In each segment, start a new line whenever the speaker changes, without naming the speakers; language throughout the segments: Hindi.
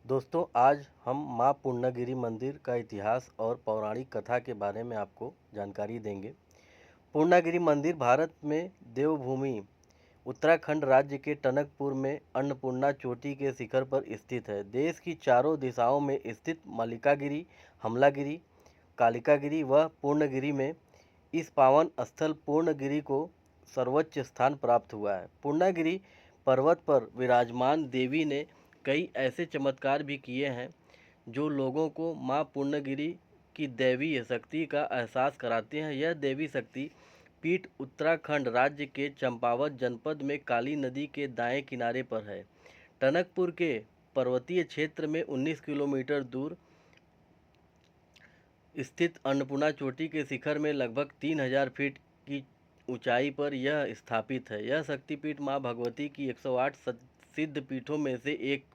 दोस्तों, आज हम माँ पूर्णागिरि मंदिर का इतिहास और पौराणिक कथा के बारे में आपको जानकारी देंगे। पूर्णागिरि मंदिर भारत में देवभूमि उत्तराखंड राज्य के टनकपुर में अन्नपूर्णा चोटी के शिखर पर स्थित है। देश की चारों दिशाओं में स्थित मल्लिकागिरि, हमलागिरि, कालिकागिरि व पूर्णगिरि में इस पावन स्थल पूर्णगिरि को सर्वोच्च स्थान प्राप्त हुआ है। पूर्णागिरि पर्वत पर विराजमान देवी ने कई ऐसे चमत्कार भी किए हैं जो लोगों को माँ पूर्णगिरि की दैवीय शक्ति का एहसास कराते हैं। यह देवी शक्ति पीठ उत्तराखंड राज्य के चंपावत जनपद में काली नदी के दाएं किनारे पर है। टनकपुर के पर्वतीय क्षेत्र में 19 किलोमीटर दूर स्थित अन्नपूर्णा चोटी के शिखर में लगभग 3000 फीट की ऊंचाई पर यह स्थापित है। यह शक्तिपीठ माँ भगवती की 108 सिद्ध पीठों में से एक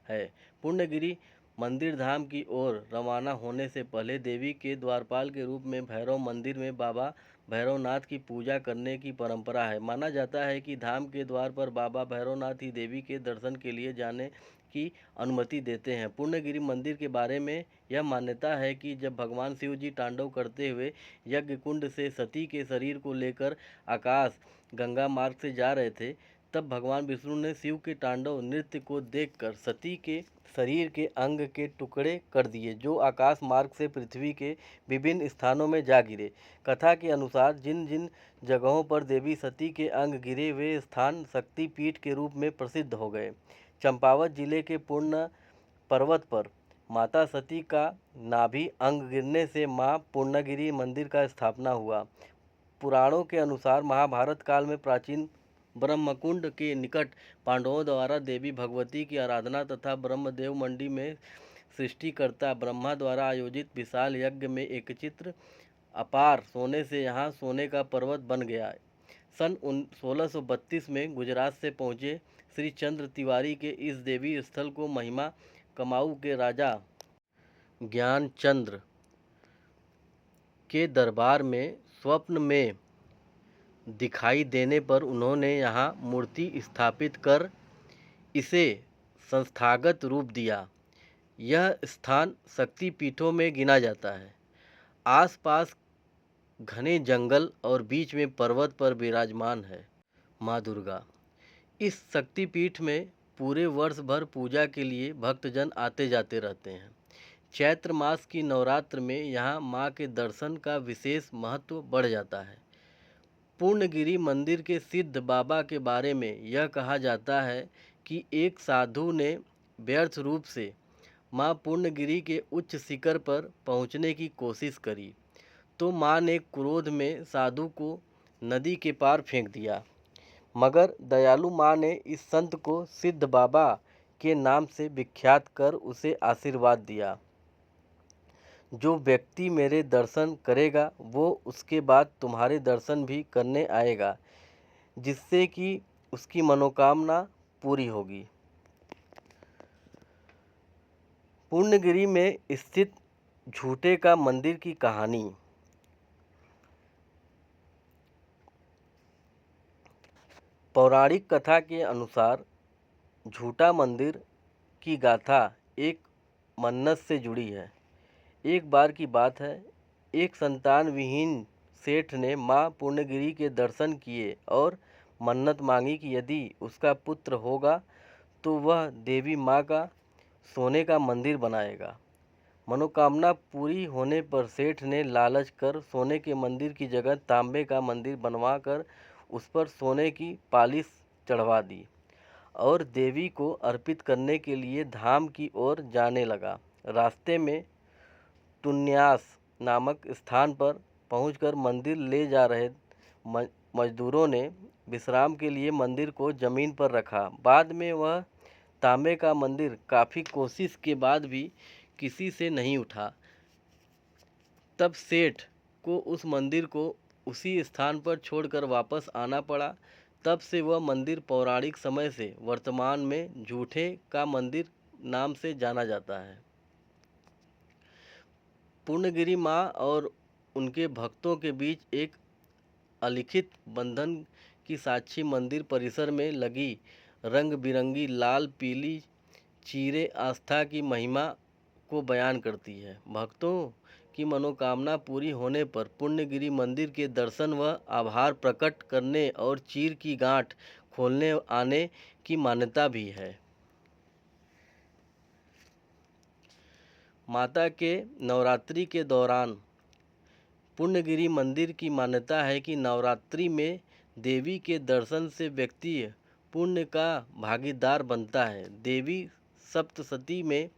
है। पूर्णगिरि मंदिर धाम की ओर रवाना होने से पहले देवी के द्वारपाल के रूप में भैरव मंदिर में बाबा भैरवनाथ की पूजा करने की परंपरा है। माना जाता है कि धाम के द्वार पर बाबा भैरवनाथ ही देवी के दर्शन के लिए जाने की अनुमति देते हैं। पूर्णगिरि मंदिर के बारे में यह मान्यता है कि जब भगवान शिव जी तांडव करते हुए यज्ञ कुंड से सती के शरीर को लेकर आकाश गंगा मार्ग से जा रहे थे, तब भगवान विष्णु ने शिव के तांडव नृत्य को देखकर सती के शरीर के अंग के टुकड़े कर दिए, जो आकाश मार्ग से पृथ्वी के विभिन्न स्थानों में जा गिरे। कथा के अनुसार जिन जिन जगहों पर देवी सती के अंग गिरे वे स्थान शक्ति पीठ के रूप में प्रसिद्ध हो गए। चंपावत जिले के पूर्ण पर्वत पर माता सती का नाभि अंग गिरने से माँ पूर्णगिरि मंदिर का स्थापना हुआ। पुराणों के अनुसार महाभारत काल में प्राचीन ब्रह्मकुंड के निकट पांडवों द्वारा देवी भगवती की आराधना तथा ब्रह्मदेव मंडी में सृष्टिकर्ता ब्रह्मा द्वारा आयोजित विशाल यज्ञ में एक चित्र अपार सोने से यहाँ सोने का पर्वत बन गया। सन 1632 में गुजरात से पहुँचे श्री चंद्र तिवारी के इस देवी स्थल को महिमा कमाऊ के राजा ज्ञानचंद्र के दरबार में स्वप्न में दिखाई देने पर उन्होंने यहाँ मूर्ति स्थापित कर इसे संस्थागत रूप दिया। यह स्थान शक्तिपीठों में गिना जाता है। आसपास घने जंगल और बीच में पर्वत पर विराजमान है माँ दुर्गा। इस शक्तिपीठ में पूरे वर्ष भर पूजा के लिए भक्तजन आते जाते रहते हैं। चैत्र मास की नवरात्र में यहाँ माँ के दर्शन का विशेष महत्व बढ़ जाता है। पूर्णगिरि मंदिर के सिद्ध बाबा के बारे में यह कहा जाता है कि एक साधु ने व्यर्थ रूप से माँ पूर्णगिरि के उच्च शिखर पर पहुँचने की कोशिश करी, तो माँ ने क्रोध में साधु को नदी के पार फेंक दिया। मगर दयालु माँ ने इस संत को सिद्ध बाबा के नाम से विख्यात कर उसे आशीर्वाद दिया, जो व्यक्ति मेरे दर्शन करेगा वो उसके बाद तुम्हारे दर्शन भी करने आएगा, जिससे कि उसकी मनोकामना पूरी होगी। पूर्णगिरि में स्थित झूठे का मंदिर की कहानी। पौराणिक कथा के अनुसार झूठा मंदिर की गाथा एक मन्नत से जुड़ी है। एक बार की बात है, एक संतान विहीन सेठ ने माँ पूर्णगिरि के दर्शन किए और मन्नत मांगी कि यदि उसका पुत्र होगा तो वह देवी माँ का सोने का मंदिर बनाएगा। मनोकामना पूरी होने पर सेठ ने लालच कर सोने के मंदिर की जगह तांबे का मंदिर बनवा कर उस पर सोने की पालिश चढ़वा दी और देवी को अर्पित करने के लिए धाम की ओर जाने लगा। रास्ते में टुन्यास नामक स्थान पर पहुंचकर मंदिर ले जा रहे मजदूरों ने विश्राम के लिए मंदिर को जमीन पर रखा। बाद में वह तांबे का मंदिर काफ़ी कोशिश के बाद भी किसी से नहीं उठा। तब सेठ को उस मंदिर को उसी स्थान पर छोड़कर वापस आना पड़ा। तब से वह मंदिर पौराणिक समय से वर्तमान में झूठे का मंदिर नाम से जाना जाता है। पूर्णगिरि माँ और उनके भक्तों के बीच एक अलिखित बंधन की साक्षी मंदिर परिसर में लगी रंग बिरंगी लाल पीली चीरें आस्था की महिमा को बयान करती है। भक्तों की मनोकामना पूरी होने पर पुण्यगिरि मंदिर के दर्शन व आभार प्रकट करने और चीर की गांठ खोलने आने की मान्यता भी है। माता के नवरात्रि के दौरान पुण्यगिरि मंदिर की मान्यता है कि नवरात्रि में देवी के दर्शन से व्यक्ति पुण्य का भागीदार बनता है। देवी सप्तशती में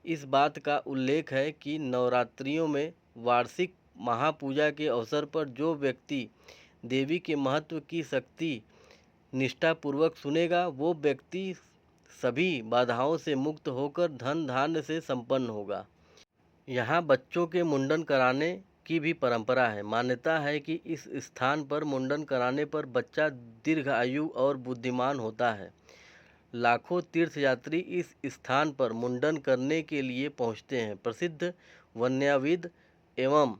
इस बात का उल्लेख है कि नवरात्रियों में वार्षिक महापूजा के अवसर पर जो व्यक्ति देवी के महत्व की शक्ति निष्ठापूर्वक सुनेगा, वो व्यक्ति सभी बाधाओं से मुक्त होकर धन धान्य से संपन्न होगा। यहाँ बच्चों के मुंडन कराने की भी परंपरा है। मान्यता है कि इस स्थान पर मुंडन कराने पर बच्चा दीर्घायु और बुद्धिमान होता है। लाखों तीर्थयात्री इस स्थान पर मुंडन करने के लिए पहुँचते हैं। प्रसिद्ध वन्यविद एवं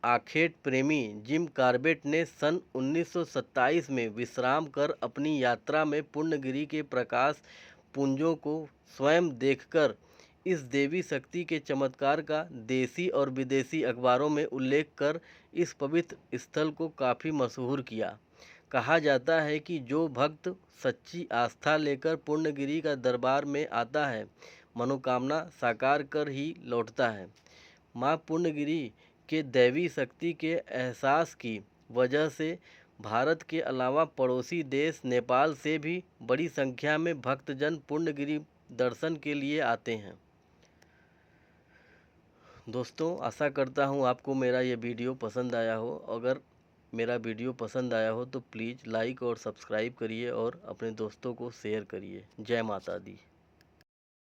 आखेट प्रेमी जिम कॉर्बेट ने सन 1927 में विश्राम कर अपनी यात्रा में पुण्यगिरि के प्रकाश पुंजों को स्वयं देखकर इस देवी शक्ति के चमत्कार का देसी और विदेशी अखबारों में उल्लेख कर इस पवित्र स्थल को काफ़ी मशहूर किया। कहा जाता है कि जो भक्त सच्ची आस्था लेकर पुण्यगिरि का दरबार में आता है, मनोकामना साकार कर ही लौटता है। माँ पुण्यगिरि के दैवी शक्ति के एहसास की वजह से भारत के अलावा पड़ोसी देश नेपाल से भी बड़ी संख्या में भक्तजन पुण्यगिरि दर्शन के लिए आते हैं। दोस्तों, आशा करता हूँ आपको मेरा ये वीडियो पसंद आया हो। अगर मेरा वीडियो पसंद आया हो तो प्लीज़ लाइक और सब्सक्राइब करिए और अपने दोस्तों को शेयर करिए। जय माता दी।